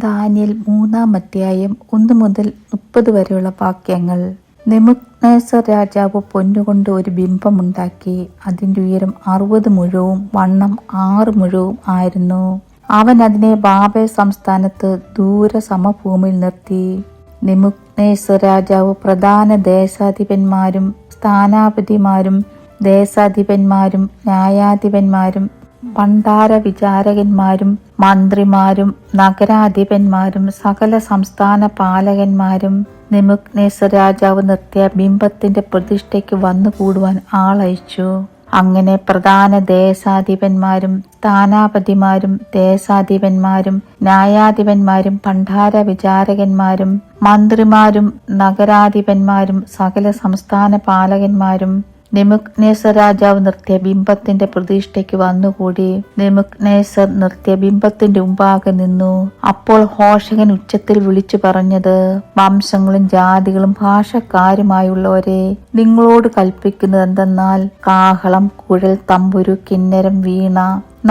Daniel 3-ാം അധ്യായം 1 മുതൽ 30 വരെയുള്ള വാക്യങ്ങൾ. നെബൂഖദ്നേസർ രാജാവ് പൊന്നുകൊണ്ട് ഒരു ബിംബമുണ്ടാക്കി. അതിൻ്റെ ഉയരം 60 മുഴവും വണ്ണം 6 മുഴവും ആയിരുന്നു. അവൻ അതിനെ ബാബേൽ സംസ്ഥാനത്ത് ദൂര സമഭൂമിയിൽ നിർത്തി. നെബൂഖദ്നേസർ രാജാവ് പ്രധാന ദേശാധിപന്മാരും സ്ഥാനാപതിമാരും ദേശാധിപന്മാരും ന്യായാധിപന്മാരും ഭണ്ഡാര വിചാരകന്മാരും മന്ത്രിമാരും നഗരാധിപന്മാരും സകല സംസ്ഥാന പാലകന്മാരും നെബൂഖദ്നേസർ രാജാവ് നിർത്തിയ ബിംബത്തിന്റെ പ്രതിഷ്ഠയ്ക്ക് വന്നുകൂടുവാൻ ആളയച്ചു. അങ്ങനെ പ്രധാന ദേശാധിപന്മാരും സ്ഥാനാപതിമാരും ദേശാധിപന്മാരും ന്യായാധിപന്മാരും ഭണ്ഡാര വിചാരകന്മാരും മന്ത്രിമാരും നഗരാധിപന്മാരും സകല സംസ്ഥാന പാലകന്മാരും നെബൂഖദ്നേസർ രാജാവ് നിർത്തിയ ബിംബത്തിന്റെ പ്രതിഷ്ഠയ്ക്ക് വന്നുകൂടി. നെബൂഖദ്നേസർ നിർത്തിയ ബിംബത്തിന്റെ മുമ്പാകെ നിന്നു. അപ്പോൾ ഘോഷകൻ ഉച്ചത്തിൽ വിളിച്ചു പറഞ്ഞത്, വംശങ്ങളും ജാതികളും ഭാഷക്കാരുമായുള്ളവരെ, നിങ്ങളോട് കൽപ്പിക്കുന്നത് എന്തെന്നാൽ, കാഹളം, കുഴൽ, തമ്പുരു, കിന്നരം, വീണ,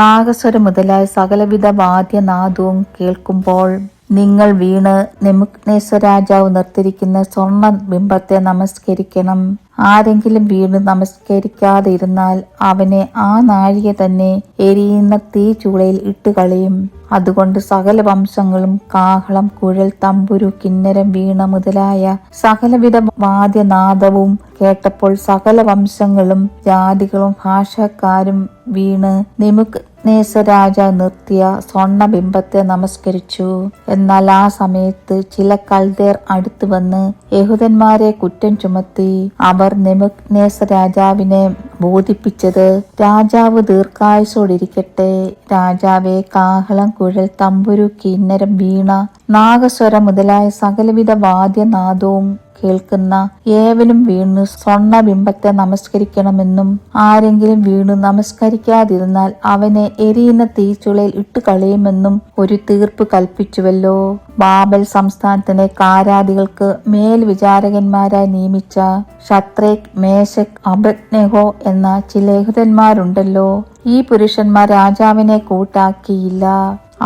നാഗസ്വരം മുതലായ സകലവിധ വാദ്യനാദവും കേൾക്കുമ്പോൾ നിങ്ങൾ വീണ് നെബൂഖദ്നേസർ രാജാവ് നിർത്തിയിരിക്കുന്ന സ്വർണ്ണ ബിംബത്തെ നമസ്കരിക്കണം. ആരെങ്കിലും വീണ് നമസ്കരിക്കാതെ ഇരുന്നാൽ അവനെ ആ നാഴിക തന്നെ എരിയുന്ന തീച്ചൂളയിൽ ഇട്ടുകളയും. അതുകൊണ്ട് സകല വംശങ്ങളും കാഹളം, കുഴൽ, തമ്പുരു, കിന്നരം, വീണ മുതലായ സകലവിധ വാദ്യനാദവും കേട്ടപ്പോൾ സകല വംശങ്ങളും ജാതികളും ഭാഷക്കാരും വീണ് നെബൂഖദ്നേസർ രാജാവ് നിർത്തിയ സ്വർണ്ണ ബിംബത്തെ നമസ്കരിച്ചു. എന്നാൽ ആ സമയത്ത് ചില കൽദയർ അടുത്തു വന്ന് യഹൂദന്മാരെ കുറ്റം ചുമത്തി. അവർ നെബൂഖദ്നേസർ രാജാവിനെ ബോധിപ്പിച്ചത്, രാജാവ് ദീർഘായുസ്സോടിരിക്കട്ടെ. രാജാവെ, കാഹളം, കുഴൽ, തമ്പുരു, കിന്നരം, വീണ, നാഗസ്വരം മുതലായ സകലവിധ വാദ്യനാദവും കേൾക്കുന്ന ഏവനും വീണു സ്വർണ്ണ ബിംബത്തെ നമസ്കരിക്കണമെന്നും ആരെങ്കിലും വീണു നമസ്കരിക്കാതിരുന്നാൽ അവനെ എരിയുന്ന തീച്ചുളയിൽ ഇട്ടുകളയുമെന്നും ഒരു തീർപ്പ് കൽപ്പിച്ചുവല്ലോ. ബാബേൽ സംസ്ഥാനത്തിന്റെ കാരാദികൾക്ക് മേൽവിചാരകന്മാരായി നിയമിച്ച ശദ്രേക്ക്, മേശക്, അബേദ്നെഗോ എന്ന ചില യഹൂദന്മാരുണ്ടല്ലോ. ഈ പുരുഷന്മാർ രാജാവിനെ കൂട്ടാക്കിയില്ല.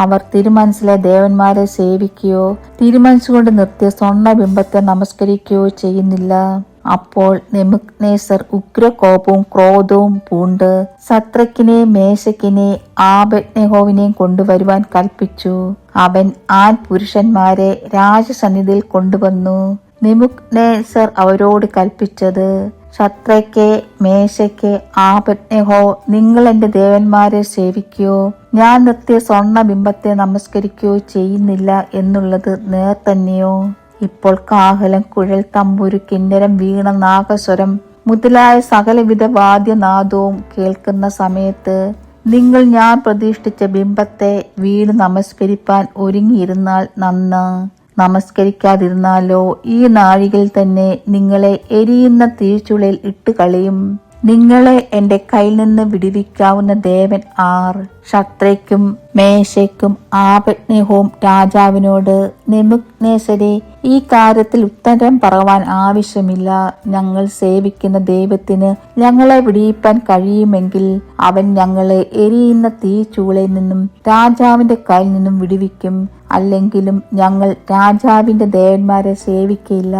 അവർ തിരുമനസ്സിലെ ദേവന്മാരെ സേവിക്കുകയോ തിരുമനസ്സുകൊണ്ട് നിർത്തിയ സ്വർണ്ണ ബിംബത്തെ നമസ്കരിക്കുകയോ ചെയ്യുന്നില്ല. അപ്പോൾ നെബൂഖദ്നേസർ ഉഗ്രകോപവും ക്രോധവും പൂണ്ട് ശദ്രക്കിനെയും മേശക്കിനെയും അബേദ്നെഗോവിനെയും കൊണ്ടുവരുവാൻ കൽപ്പിച്ചു. അവൻ പുരുഷന്മാരെ രാജസന്നിധിയിൽ കൊണ്ടുവന്നു. നെബൂഖദ്നേസർ അവരോട് കൽപ്പിച്ചത്, ശദ്രക്കെ, മേശക്കെ, അബേദ്നെഗോ, നിങ്ങൾ എന്റെ ദേവന്മാരെ സേവിക്കുകയോ ഞാൻ നിർത്തിയ സ്വർണ്ണ ബിംബത്തെ നമസ്കരിക്കുകയോ ചെയ്യുന്നില്ല എന്നുള്ളത് നേർ തന്നെയോ? ഇപ്പോൾ കാഹളം, കുഴൽ, തമ്പുരു, കിന്നരം, വീണ, നാഗസ്വരം മുതലായ സകലവിധ വാദ്യനാദവും കേൾക്കുന്ന സമയത്ത് നിങ്ങൾ ഞാൻ പ്രതിഷ്ഠിച്ച ബിംബത്തെ വീണ് നമസ്കരിപ്പാൻ ഒരുങ്ങിയിരുന്നാൽ നന്ന്. നമസ്കരിക്കാതിരുന്നാലോ ഈ നാഴികയിൽ തന്നെ നിങ്ങളെ എരിയുന്ന തീച്ചുളയിൽ ഇട്ടുകളയും. നിങ്ങളെ എന്റെ കയ്യിൽ നിന്ന് വിടുവിക്കാവുന്ന ദേവൻ ആർ? ശദ്രക്കും മേശയ്ക്കും അബേദ്നെഗോവും രാജാവിനോട്, നെബൂഖദ്നേസരെ, ഈ കാര്യത്തിൽ ഉത്തരം പറവാൻ ആവശ്യമില്ല. ഞങ്ങൾ സേവിക്കുന്ന ദൈവത്തിന് ഞങ്ങളെ വിടിയിപ്പാൻ കഴിയുമെങ്കിൽ അവൻ ഞങ്ങളെ എരിയുന്ന തീച്ചൂളയിൽ നിന്നും രാജാവിന്റെ കയ്യിൽ നിന്നും വിടുവിക്കും. അല്ലെങ്കിലും ഞങ്ങൾ രാജാവിന്റെ ദേവന്മാരെ സേവിക്കയില്ല.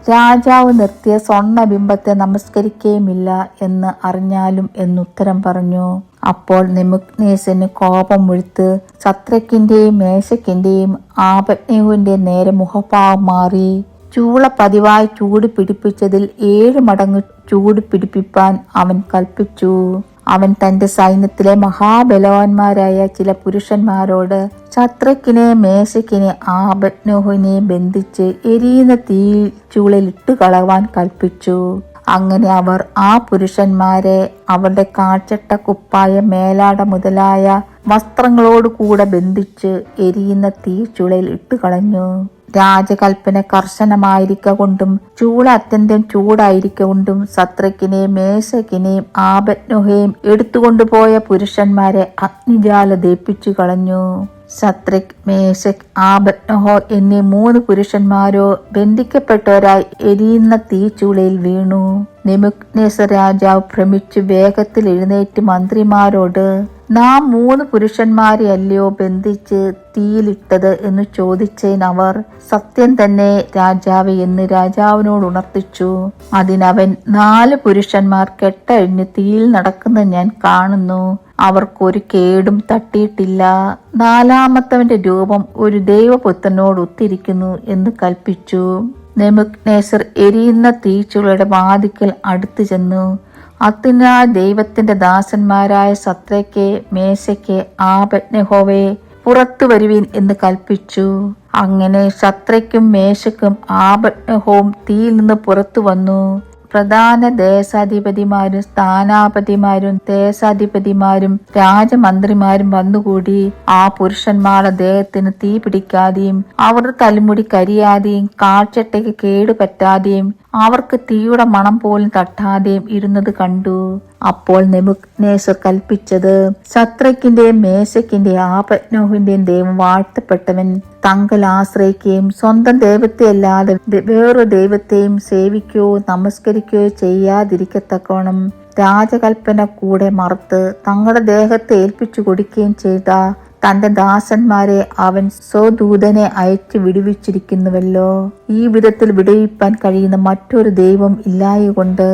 രാജാവ് നിർത്തിയ സ്വർണ്ണ ബിംബത്തെ നമസ്കരിക്കുകയുമില്ല എന്ന് അറിഞ്ഞാലും എന്നുത്തരം പറഞ്ഞു. അപ്പോൾ നെബൂഖദ്നേസറിന് കോപം മുഴുത്ത് ശദ്രക്കിന്റെയും മേശക്കിന്റെയും അബേദ്നെഗോവിന്റെയും നേരെ മുഖഭാവം മാറി. ചൂള പതിവായി ചൂട് പിടിപ്പിച്ചതിൽ 7 മടങ്ങ് ചൂട് പിടിപ്പിപ്പാൻ അവൻ കൽപ്പിച്ചു. അവൻ തന്റെ സൈന്യത്തിലെ മഹാബലവാന്മാരായ ചില പുരുഷന്മാരോട് ശദ്രക്കിനെയും മേശക്കിനെയും അബേദ്നെഗോവിനെയും ബന്ധിച്ച് എരിയുന്ന തീച്ചൂളയിൽ ഇട്ടുകളവാൻ കൽപ്പിച്ചു. അങ്ങനെ അവർ ആ പുരുഷന്മാരെ അവരുടെ കാഴ്ചട്ട, കുപ്പായം, മേലാട മുതലായ വസ്ത്രങ്ങളോടുകൂടെ ബന്ധിച്ച് എരിയുന്ന തീച്ചുളയിൽ ഇട്ടുകളഞ്ഞു. രാജകൽപ്പന കർശനമായിരിക്കൊണ്ടും ചൂള അത്യന്തം ചൂടായിരിക്കൊണ്ടും ശദ്രക്കിനെയും മേശക്കിനെയും അബേദ്നെഗോയെയും എടുത്തുകൊണ്ടുപോയ പുരുഷന്മാരെ അഗ്നിജ്വാല ദഹിപ്പിച്ചു കളഞ്ഞു. ശദ്രക്, മേശക്, അബേദ്നെഗോ എന്നീ 3 പുരുഷന്മാരോ ബന്ധിക്കപ്പെട്ടവരായി എരിയുന്ന തീച്ചൂളയിൽ വീണു. നെബൂഖദ്നേസർ രാജാവ് ഭ്രമിച്ചു വേഗത്തിൽ എഴുന്നേറ്റ് മന്ത്രിമാരോട്, നാം 3 പുരുഷന്മാരെ അല്ലയോ ബന്ധിച്ച് തീയിലിട്ടത് എന്ന് ചോദിച്ചതിനവർ, സത്യം തന്നെ രാജാവേ എന്ന് രാജാവിനോട് ഉണർത്തിച്ചു. അതിനവൻ, 4 പുരുഷന്മാർ കെട്ടഴിഞ്ഞ് തീയിൽ നടക്കുന്നത് ഞാൻ കാണുന്നു. അവർക്കൊരു കേടും തട്ടിയിട്ടില്ല. 4-മത്തവന്റെ രൂപം ഒരു ദൈവപുത്രനോട് ഒത്തിരിക്കുന്നു എന്ന് കൽപ്പിച്ചു. നെബൂഖദ്നേസർ എരിയുന്ന തീച്ചുളയുടെ വാതിക്കൽ അടുത്തു ചെന്നു. അതിനാൽ ദൈവത്തിന്റെ ദാസന്മാരായ ശദ്രക്ക്, മേശയ്ക്ക്, ആബേദ്നെഗോവേ, പുറത്തു വരുവീൻ എന്ന് കൽപ്പിച്ചു. അങ്ങനെ ശദ്രയ്ക്കും മേശയ്ക്കും ആബേദ്നെഗോവും തീയിൽ നിന്ന് പുറത്തു വന്നു. പ്രധാന ദേശാധിപതിമാരും സ്ഥാനാപതിമാരും ദേശാധിപതിമാരും രാജമന്ത്രിമാരും വന്നുകൂടി ആ പുരുഷന്മാരുടെ ദേഹത്തിന് തീ പിടിക്കാതെയും അവരുടെ തലമുടി കരിയാതെയും കാഴ്ചട്ടയ്ക്ക് കേടുപറ്റാതെയും അവർക്ക് തീയുടെ മണം പോലും തട്ടാതെയും ഇരുന്നത് കണ്ടു. അപ്പോൾ നെബൂഖദ്നേസർ കൽപ്പിച്ചത്, ശദ്രക്കിന്റെയും മേശക്കിന്റെയും ആബേദ്നെഗോവിന്റെയും ദൈവം വാഴ്ത്തപ്പെട്ടവൻ. തങ്ങൾ ആശ്രയിക്കുകയും സ്വന്തം ദൈവത്തെ അല്ലാതെ വേറൊരു ദൈവത്തെയും സേവിക്കുകയോ നമസ്കരിക്കുകയോ ചെയ്യാതിരിക്കത്തക്കവണ്ണം രാജകൽപ്പന കൂടെ മറുത്ത് തങ്ങളുടെ ദേഹത്തെ ഏൽപ്പിച്ചു കൊടുക്കുകയും ചെയ്ത തന്റെ ദാസന്മാരെ അവൻ സ്വദൂതനെ അയച്ചു വിടുവിച്ചിരിക്കുന്നുവല്ലോ. ഈ വിധത്തിൽ വിടുവിപ്പാൻ കഴിയുന്ന മറ്റൊരു ദൈവം ഇല്ലായകൊണ്ട്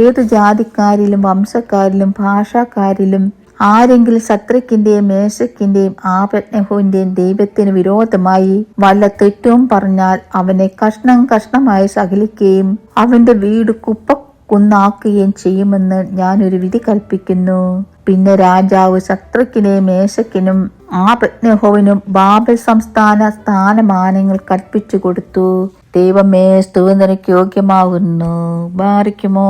ഏത് ജാതിക്കാരിലും വംശക്കാരിലും ഭാഷക്കാരിലും ആരെങ്കിലും ശദ്രക്കിന്റെയും മേശക്കിന്റെയും ആബേദ്നെഗോവിന്റെയും ദൈവത്തിന് വിരോധമായി വല്ല തെറ്റും പറഞ്ഞാൽ അവനെ കഷ്ണം കഷ്ണമായി സകലിക്കുകയും അവന്റെ വീട് കുന്നാക്കുകയും ചെയ്യുമെന്ന് ഞാനൊരു വിധി കൽപ്പിക്കുന്നു. പിന്നെ രാജാവ് ശദ്രക്കിനെയും മേശക്കിനും ആബേദ്നെഗോവിനും ബാബേൽ സംസ്ഥാന സ്ഥാനമാനങ്ങൾ കൽപ്പിച്ചു കൊടുത്തു. ദൈവമേ, സ്തുതി നിനക്ക് യോഗ്യമാകുന്നു. ബാരിക്കുമോ.